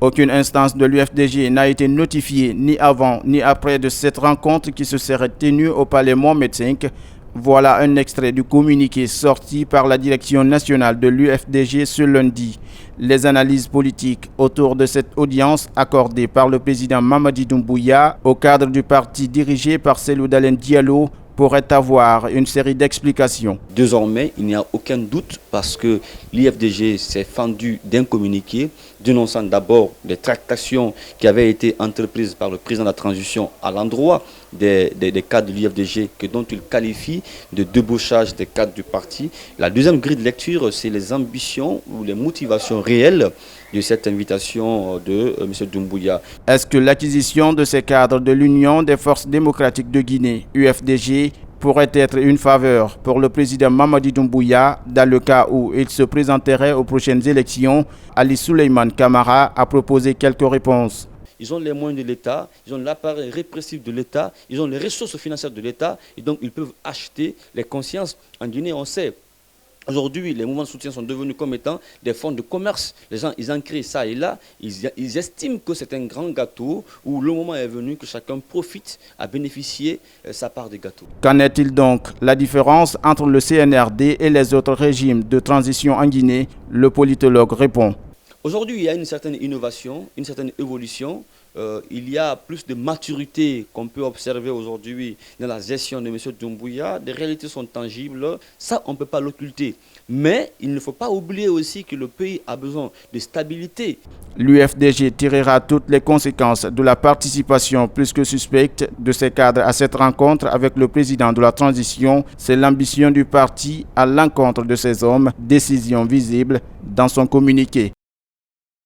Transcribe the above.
Aucune instance de l'UFDG n'a été notifiée ni avant ni après de cette rencontre qui se serait tenue au Palais Mohamed V. Voilà un extrait du communiqué sorti par la direction nationale de l'UFDG ce lundi. Les analyses politiques autour de cette audience accordée par le président Mamadi Doumbouya au cadre du parti dirigé par Cellou Dalein Diallo pourrait avoir une série d'explications. Désormais, il n'y a aucun doute parce que l'IFDG s'est fendu d'un communiqué dénonçant d'abord les tractations qui avaient été entreprises par le président de la transition à l'endroit des cadres de l'IFDG dont il qualifie de débauchage des cadres du parti. La deuxième grille de lecture, c'est les ambitions ou les motivations réelles de cette invitation de M. Doumbouya. Est-ce que l'acquisition de ces cadres de l'Union des forces démocratiques de Guinée, UFDG, pourrait être une faveur pour le président Mamadi Doumbouya dans le cas où il se présenterait aux prochaines élections? Ali Souleymane Camara a proposé quelques réponses. Ils ont les moyens de l'État, ils ont l'appareil répressif de l'État, ils ont les ressources financières de l'État et donc ils peuvent acheter les consciences. En Guinée, on sait. Aujourd'hui, les mouvements de soutien sont devenus comme étant des fonds de commerce. Les gens, ils en créent ça et là. Ils estiment que c'est un grand gâteau où le moment est venu que chacun profite à bénéficier sa part des gâteaux. Qu'en est-il donc? La différence entre le CNRD et les autres régimes de transition en Guinée? Le politologue répond. Aujourd'hui, il y a une certaine innovation, une certaine évolution. Il y a plus de maturité qu'on peut observer aujourd'hui dans la gestion de M. Doumbouya. Les réalités sont tangibles, ça on ne peut pas l'occulter. Mais il ne faut pas oublier aussi que le pays a besoin de stabilité. L'UFDG tirera toutes les conséquences de la participation plus que suspecte de ces cadres à cette rencontre avec le président de la transition. C'est l'ambition du parti à l'encontre de ces hommes, décision visible dans son communiqué.